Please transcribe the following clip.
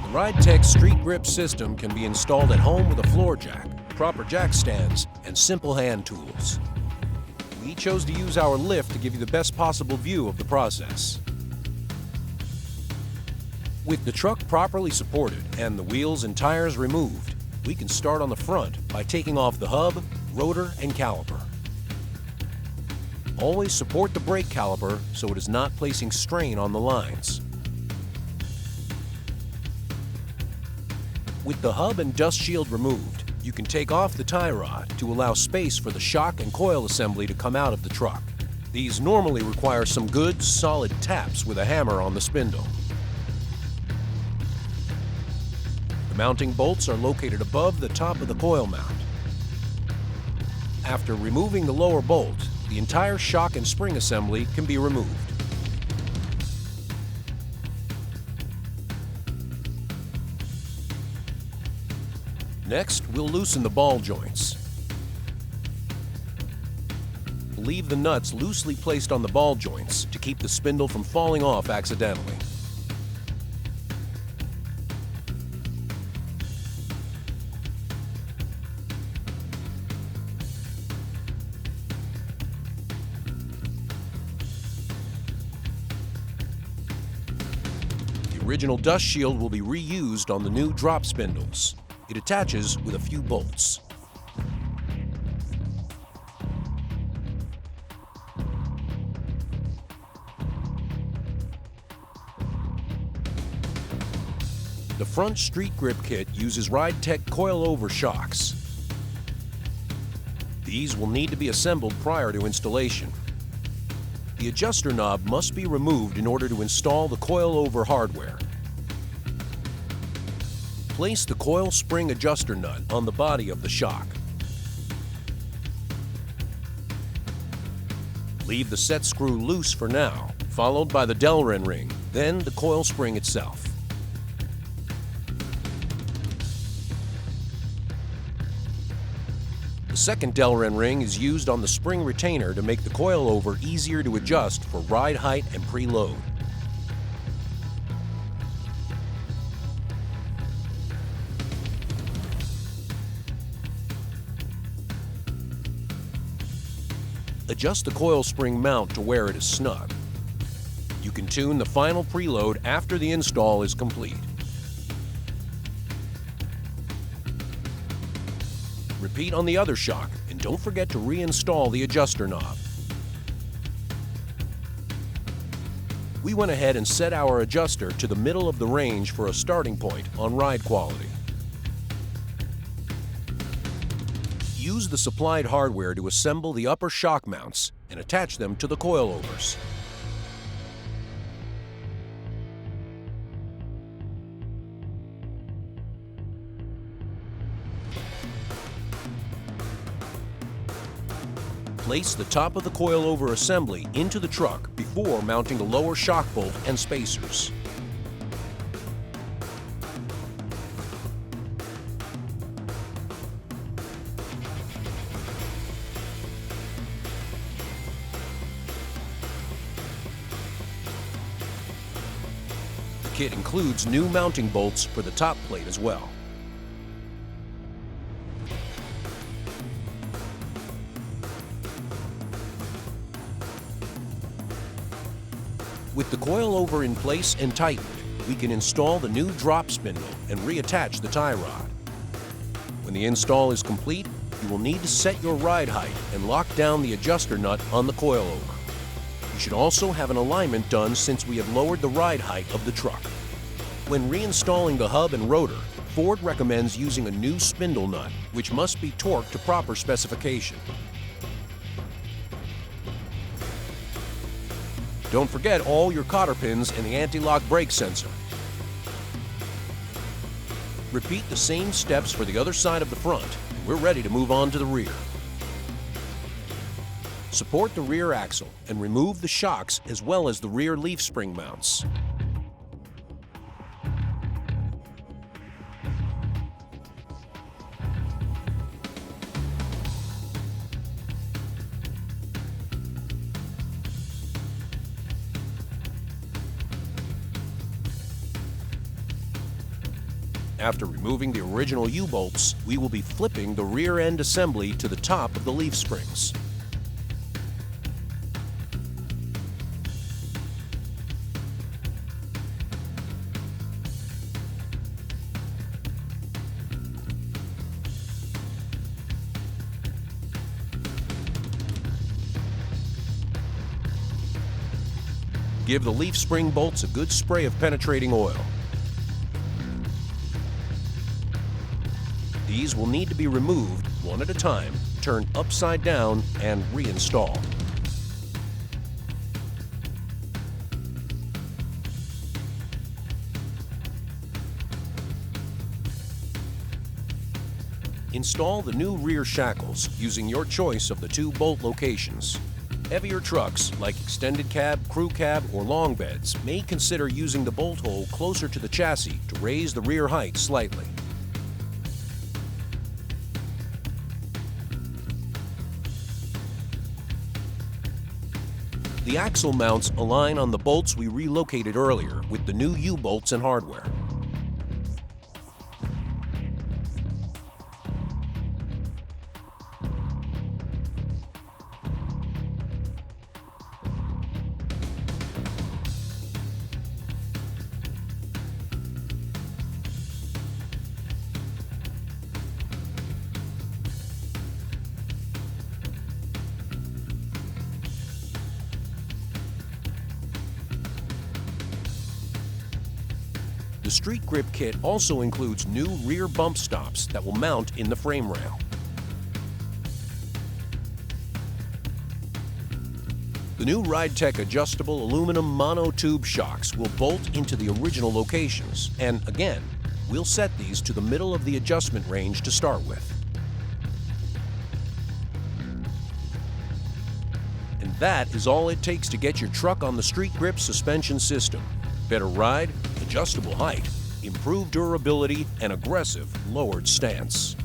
The Ridetech StreetGrip system can be installed at home with a floor jack, proper jack stands, and simple hand tools. We chose to use our lift to give you the best possible view of the process. With the truck properly supported and the wheels and tires removed, we can start on the front by taking off the hub, rotor, and caliper. Always support the brake caliper so it is not placing strain on the lines. With the hub and dust shield removed, you can take off the tie rod to allow space for the shock and coil assembly to come out of the truck. These normally require some good, solid taps with a hammer on the spindle. The mounting bolts are located above the top of the coil mount. After removing the lower bolt, the entire shock and spring assembly can be removed. Next, we'll loosen the ball joints. Leave the nuts loosely placed on the ball joints to keep the spindle from falling off accidentally. The original dust shield will be reused on the new drop spindles. It attaches with a few bolts. The front StreetGrip kit uses Ridetech coil-over shocks. These will need to be assembled prior to installation. The adjuster knob must be removed in order to install the coil-over hardware. Place the coil spring adjuster nut on the body of the shock. Leave the set screw loose for now, followed by the Delrin ring, then the coil spring itself. The second Delrin ring is used on the spring retainer to make the coil-over easier to adjust for ride height and preload. Adjust the coil spring mount to where it is snug. You can tune the final preload after the install is complete. Repeat on the other shock, and don't forget to reinstall the adjuster knob. We went ahead and set our adjuster to the middle of the range for a starting point on ride quality. Use the supplied hardware to assemble the upper shock mounts and attach them to the coilovers. Place the top of the coilover assembly into the truck before mounting the lower shock bolt and spacers. The kit includes new mounting bolts for the top plate as well. With the coilover in place and tightened, we can install the new drop spindle and reattach the tie rod. When the install is complete, you will need to set your ride height and lock down the adjuster nut on the coilover. You should also have an alignment done since we have lowered the ride height of the truck. When reinstalling the hub and rotor, Ford recommends using a new spindle nut, which must be torqued to proper specification. Don't forget all your cotter pins and the anti-lock brake sensor. Repeat the same steps for the other side of the front, and we're ready to move on to the rear. Support the rear axle and remove the shocks as well as the rear leaf spring mounts. After removing the original U-bolts, we will be flipping the rear end assembly to the top of the leaf springs. Give the leaf spring bolts a good spray of penetrating oil. These will need to be removed one at a time, turned upside down, and reinstalled. Install the new rear shackles using your choice of the 2 bolt locations. Heavier trucks, like extended cab, crew cab, or long beds, may consider using the bolt hole closer to the chassis to raise the rear height slightly. The axle mounts align on the bolts we relocated earlier with the new U-bolts and hardware. The StreetGrip kit also includes new rear bump stops that will mount in the frame rail. The new Ridetech adjustable aluminum monotube shocks will bolt into the original locations, and again, we'll set these to the middle of the adjustment range to start with. And that is all it takes to get your truck on the StreetGrip suspension system. Better ride, adjustable height, improved durability, and aggressive lowered stance.